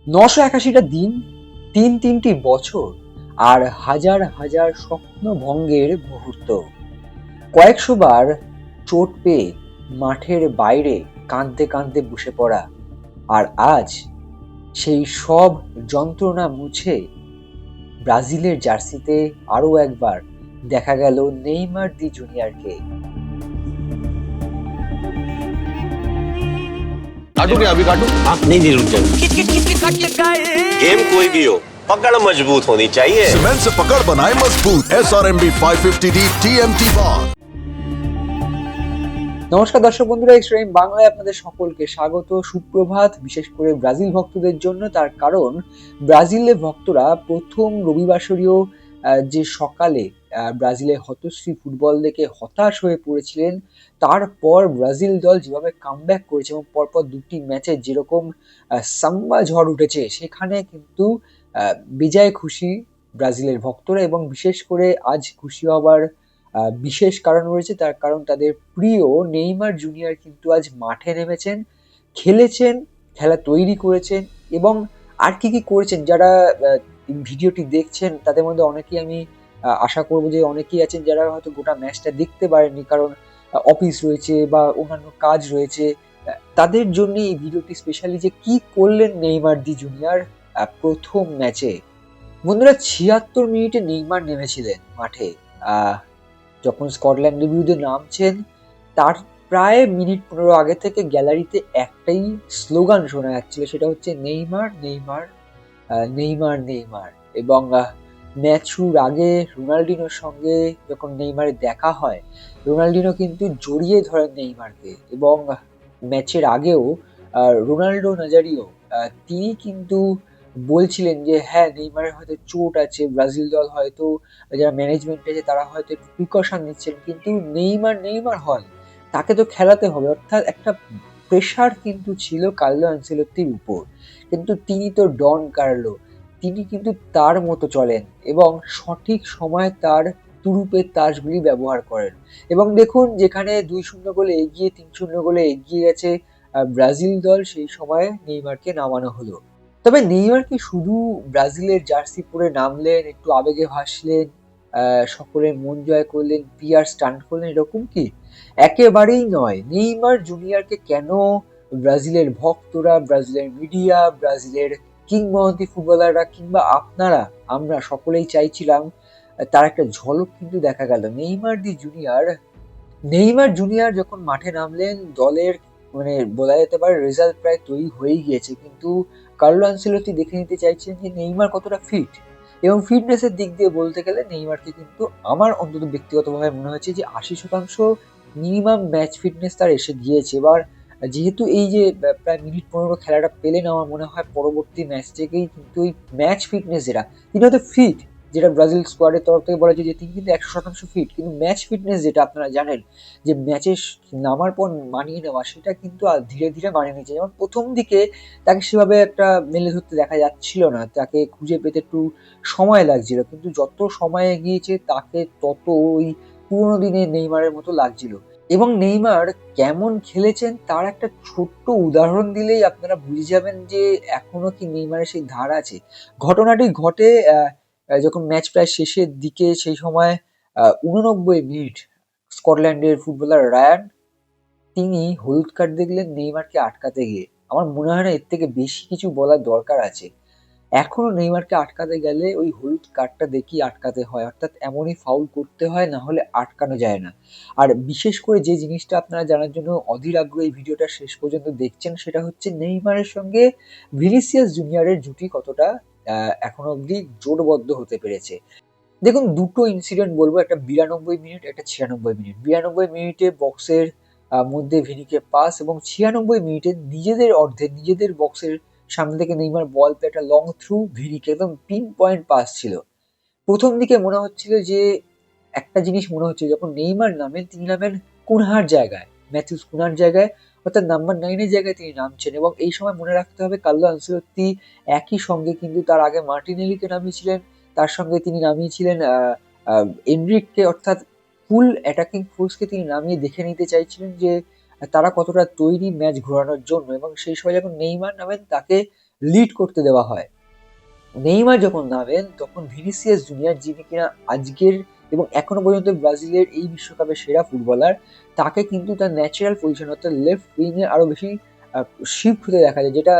981টা দিন, তিনটি বছর, আর হাজার হাজার স্বপ্ন ভঙ্গের মুহূর্ত। কয়েকশো বার চোট পেয়ে মাঠের বাইরে কাঁদতে কাঁদতে বসে পড়া। আর আজ সেই সব যন্ত্রণা মুছে ব্রাজিলের জার্সিতে আরও একবার দেখা গেল নেইমার দি জুনিয়রকে। काटू क्या अभी काटू? आप नहीं रुक जाइए। गेम कोई भी हो, पकड़ मजबूत होनी चाहिए। सीमेंट से पकड़ बनाए मजबूत। SRMB 550D TMT bar। নমস্কার দর্শক বন্ধুরা, এক্সট্রিম বাংলায় আপনাদের সকলকে স্বাগত, সুপ্রভাত। বিশেষ করে ব্রাজিল ভক্তদের জন্য, তার কারণ ব্রাজিলের ভক্তরা প্রথম রবিবাসরীয় যে সকালে ব্রাজিলের হতশ্রী ফুটবল দেখে হতাশ হয়ে পড়েছিলেন, তারপর ব্রাজিল দল যেভাবে কামব্যাক করেছে এবং পরপর দুটি ম্যাচে যেরকম সাম্বা ঝড় উঠেছে, সেখানে কিন্তু বেজায় খুশি ব্রাজিলের ভক্তরা। এবং বিশেষ করে আজ খুশি হবার বিশেষ কারণ রয়েছে, তার কারণ তাদের প্রিয় নেইমার জুনিয়র কিন্তু আজ মাঠে নেমেছেন, খেলেছেন, খেলা তৈরি করেছেন এবং আর কি কি করেছেন। যারা ভিডিওটি দেখছেন তাদের মধ্যে অনেকেই, আমি আশা করবো যে অনেকেই আছেন যারা হয়তো গোটা ম্যাচটা দেখতে পারেননি, কারণ অফিস রয়েছে বা অন্যান্য কাজ রয়েছে। তাদের জন্য এই ভিডিওটি স্পেশালি, যে কি করলেন নেইমার দি জুনিয়র প্রথম ম্যাচে। বন্ধুরা, 76 মিনিটে নেইমার নেমেছিলেন মাঠে। যখন স্কটল্যান্ডের বিরুদ্ধে নামছেন, তার প্রায় মিনিট 15 আগে থেকে গ্যালারিতে একটাই স্লোগান শোনা যাচ্ছিল, সেটা হচ্ছে নেইমার নেইমার নেইমার নেইমার। এবং ম্যাচ শুরুর আগে রোনাল্ডিনোর সঙ্গে যখন নেইমারের দেখা হয়, রোনাল্ডিনো কিন্তু জড়িয়ে ধরেন নেইমারকে। এবং ম্যাচের আগেও রোনাল্ডো নাজারিও তিনি কিন্তু বলছিলেন যে হ্যাঁ, নেইমারের হয়তো চোট আছে, ব্রাজিল দল হয়তো, যারা ম্যানেজমেন্ট আছে তারা হয়তো একটু প্রিকশন নিচ্ছেন, কিন্তু নেইমার নেইমার হন, তাকে তো খেলাতে হবে। অর্থাৎ একটা প্রেশার কিন্তু ছিল কার্লো আনচেলত্তির উপর, কিন্তু তিনি তো ডন কার্লো, তিনি কিন্তু তার মতো চলেন এবং সঠিক সময় তার তুরুপের তাসগুলি ব্যবহার করেন। এবং দেখুন, যেখানে 2-0 গোলে এগিয়ে, 3-0 গোলে এগিয়ে গেছে ব্রাজিল দল, সেই সময় নেইমারকে নামানো হলো। তবে নেইমার কি শুধু ব্রাজিলের জার্সি পরে নামলেন, একটু আবেগে ভাসলেন, সকলের মন জয় করলেন, পিআর স্টান্ট করলেন, এরকম কি? একেবারেই নয়। নেইমার জুনিয়রকে কেন ব্রাজিলের ভক্তরা, ব্রাজিলের মিডিয়া, ব্রাজিলের কিংবদন্তি ফুটবলাররা কিংবা আপনারা, আমরা সকলেই চাইছিলাম তার একটা ঝলক কিন্তু দেখা গেল। নেইমার জুনিয়র যখন মাঠে নামলেন, দলের মানে বলা যেতে পারে রেজাল্ট প্রায় তৈরি হয়েই গিয়েছে, কিন্তু কার্লো আনচেলত্তি দেখে নিতে চাইছেন যে নেইমার কতটা ফিট। এবং ফিটনেসের দিক দিয়ে বলতে গেলে নেইমারকে কিন্তু আমার অন্তত ব্যক্তিগতভাবে মনে হয়েছে যে 80% মিনিমাম ম্যাচ ফিটনেস তার এসে গিয়েছে। এবার যেহেতু এই যে প্রায় মিনিট 15 খেলাটা পেলেন, আমার মনে হয় পরবর্তী ম্যাচ থেকেই কিন্তু ওই ম্যাচ ফিটনেস যেটা, তিনি হয়তো ফিট, যেটা ব্রাজিল স্কোয়াডের তরফ থেকে বলা যায় যে তিনি কিন্তু 100% ফিট, কিন্তু ম্যাচ ফিটনেস যেটা আপনারা জানেন যে ম্যাচে নামার পর মানিয়ে নেওয়া, সেটা কিন্তু ধীরে ধীরে মানিয়ে নিচ্ছে। যেমন প্রথম দিকে তাকে সেভাবে একটা মেলে ধরতে দেখা যাচ্ছিল না, তাকে খুঁজে পেতে একটু সময় লাগছিল, কিন্তু যত সময় এগিয়েছে তাকে তত ওই পুরোনো দিনের নেইমারের মতো লাগছিল। এবং নেইমার কেমন খেলেছেন তার একটা ছোট্ট উদাহরণ দিলেই আপনারা বুঝে যাবেন যে এখনো কি নেইমারের সেই ধার আছে। ঘটনাটি ঘটে যখন ম্যাচ প্রায় শেষের দিকে, সেই সময় 89 মিনিট স্কটল্যান্ডের ফুটবলার রায়ান, তিনি হলুদ কার্ড দেখলেন নেইমারকে আটকাতে গিয়ে। আমার মনে হয় না এর থেকে বেশি কিছু বলার দরকার আছে। এখনো নেইমারকে আটকাতে গেলে ওই হলুদ কার্ডটা দেখিয়ে আটকাতে হয়, অর্থাৎ এমনই ফাউল করতে হয়, না হলে আটকানো যায় না। আর বিশেষ করে যে জিনিসটা আপনারা জানার জন্য অধীর আগ্রহে এই ভিডিওটা শেষ পর্যন্ত দেখছেন, সেটা হচ্ছে নেইমারের সঙ্গে ভিনিসিয়াস জুনিয়রের জুটি কতটা এখনো অবধি জোটবদ্ধ হতে পেরেছে। দেখুন, দুটো ইনসিডেন্ট বলবো, একটা 92 মিনিট, একটা 96 মিনিট। 92 মিনিটে বক্সের মধ্যে ভিনিকে পাস, এবং 96 মিনিটে নিজেদের অর্ধে, নিজেদের বক্সের সামনে থেকে নেইমার বল পেয়ে একটা লং থ্রু, ভিনিকে একদম পিন পয়েন্ট পাস ছিল। প্রথম দিকে মনে হচ্ছিল যে, একটা জিনিস মনে হচ্ছে যখন নেইমার নামেন, তিনি নামেন কুনহার জায়গায়, ম্যাথিউস কুনহার জায়গায়, অর্থাৎ নাম্বার 9-এর জায়গায় তিনি নামছেন। এবং এই সময় মনে রাখতে হবে, কার্লো আনচেলত্তি একই সঙ্গে কিন্তু তার আগে মার্টিনেলিকে নামিয়েছিলেন, তার সঙ্গে তিনি নামিয়েছিলেন এনরিককে, অর্থাৎ ফুল অ্যাটাকিং ফোর্সকে তিনি নামিয়ে দেখে নিতে চাইছিলেন যে তারা কতটা তৈরি ম্যাচ ঘোরানোর জন্য। এবং সেই সময় যখন নেইমার নামেন, তাকে লিড করতে দেওয়া হয়। নেইমার যখন নামেন তখন ভিনিসিয়াস জুনিয়র, যিনি কিনা আজকের এবং এখনো পর্যন্ত ব্রাজিলের এই বিশ্বকাপের সেরা ফুটবলার, তাকে কিন্তু তার ন্যাচারাল পজিশন অর্থাৎ লেফট উইংয়ে আরো বেশি শিফট হতে দেখা যায়, যেটা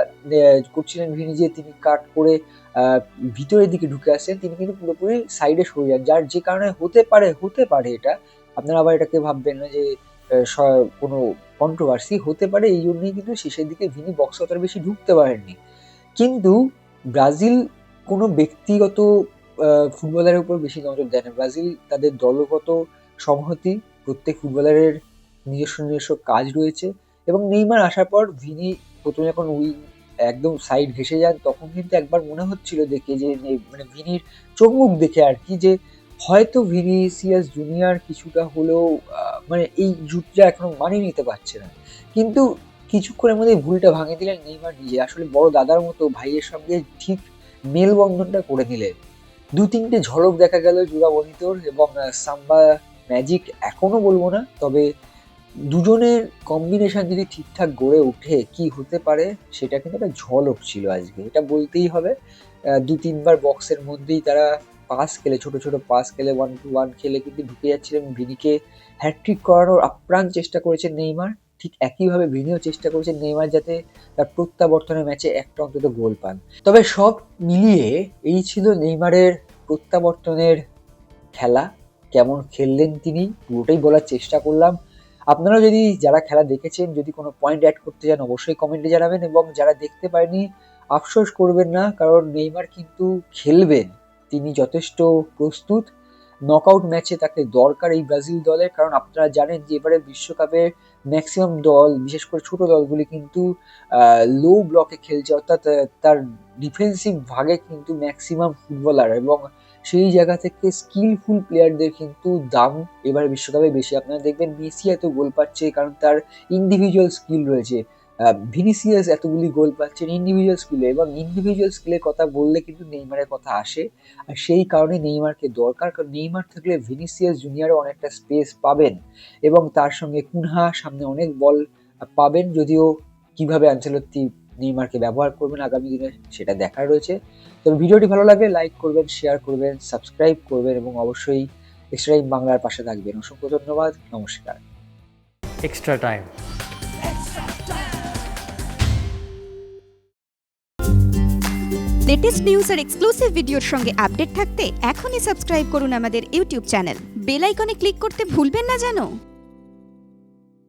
করছিলেন ভিনি, যে তিনি কাট করে ভিতরের দিকে ঢুকে আসছেন, তিনি কিন্তু পুরোপুরি সাইডে সরে যান, যার যে কারণে হতে পারে এটা, আপনারা আবার এটাকে ভাববেন না যে কোনো কন্ট্রোভার্সি হতে পারে, এই জন্যই কিন্তু শেষের দিকে ভিনি বক্স অতটা বেশি ঢুকতে পারেননি। কিন্তু ব্রাজিল কোনো ব্যক্তিগত ফুটবলারের উপর বেশি নজর দেয় না। ব্রাজিল তাদের দলগত সংহতি, প্রত্যেক ফুটবলারের নিজস্ব কাজ রয়েছে, এবং নেইমার আসার পর ভিনি প্রথমে যখন উইং একদম সাইড ঘেঁষে যান, তখন কিন্তু একবার মনে হচ্ছিল দেখে যে মানে ভিনির চোখ মুখ দেখে আর কি, যে হয়তো ভিনিসিয়াস জুনিয়র কিছুটা হলেও মানে এই জুটটা এখনো মানিয়ে নিতে পারছে না। কিন্তু কিছুক্ষণের মধ্যে ভুলটা ভাঙিয়ে দিলেন নেইমার নিজে, আসলে বড় দাদার মতো ভাইয়ের সঙ্গে ঠিক মেলবন্ধনটা করে নিলেন। ২-৩টে ঝলক দেখা গেল জুরা বনিতোর এবং সাম্বা ম্যাজিক এখনো বলবো না, তবে দুজনের কম্বিনেশন যদি ঠিকঠাক গড়ে ওঠে কি হতে পারে সেটা কিন্তু একটা ঝলক ছিল আজকে, এটা বলতেই হবে। ২-৩বার বক্সের মধ্যেই তারা পাস খেলে, ছোট ছোট পাস খেলে, 1-2-1 খেলে কিন্তু ঢুকে যাচ্ছিলেন। ভিনিকে হ্যাটট্রিক করানোর আপ্রাণ চেষ্টা করেছেন নেইমার, ঠিক একইভাবে ভিনিও চেষ্টা করেছেন নেইমার যাতে তার প্রত্যাবর্তনের ম্যাচে একটা অন্তত গোল পান। তবে সব মিলিয়ে এই ছিল নেইমারের প্রত্যাবর্তনের খেলা। কেমন খেললেন তিনি পুরোটাই বলার চেষ্টা করলাম। আপনারা যদি যারা খেলা দেখেছেন, যদি কোনো পয়েন্ট অ্যাড করতে চান অবশ্যই কমেন্টে জানাবেন, এবং যারা দেখতে পারেনি আফসোস করবেন না, কারণ নেইমার কিন্তু খেলবেন, তিনি যথেষ্ট প্রস্তুত। নকআউট ম্যাচে তাকে দরকার এই ব্রাজিল দলের, কারণ আপনারা জানেন যে এবারে বিশ্বকাপের ম্যাক্সিমাম দল, বিশেষ করে ছোট দলগুলি কিন্তু লো ব্লকে খেলছে, অর্থাৎ তার ডিফেন্সিভ ভাগে কিন্তু ম্যাক্সিমাম ফুটবলার, এবং সেই জায়গা থেকে স্কিলফুল প্লেয়ারদের কিন্তু দাম এবারে বিশ্বকাপে বেশি। আপনারা দেখবেন মেসি এত গোল পাচ্ছে কারণ তার ইন্ডিভিজুয়াল স্কিল রয়েছে, ভিনিসিয়াস এতগুলি গোল পাচ্ছেন ইন্ডিভিজুয়াল স্কিলে, এবং ইন্ডিভিজুয়াল স্কিলের কথা বললে কিন্তু নেইমারের কথা আসে, আর সেই কারণে নেইমারকে দরকার, কারণ নেইমার থাকলে ভিনিসিয়াস জুনিয়রও অনেকটা স্পেস পাবেন, এবং তার সঙ্গে কুনহা সামনে অনেক বল পাবেন, যদিও কিভাবে আনচেলত্তি নেইমারকে ব্যবহার করবেন আগামী দিনে সেটা দেখার রয়েছে। তবে ভিডিওটি ভালো লাগলে লাইক করবেন, শেয়ার করবেন, সাবস্ক্রাইব করবেন, এবং অবশ্যই এক্সট্রা টাইম বাংলার পাশে থাকবেন। অসংখ্য ধন্যবাদ, নমস্কার। extra time. লেটেস্ট নিউজ আর এক্সক্লুসিভ ভিডিওর সঙ্গে আপডেট থাকতে এখনই সাবস্ক্রাইব করুন আমাদের ইউটিউব চ্যানেল। বেল আইকনে ক্লিক করতে ভুলবেন না যেন।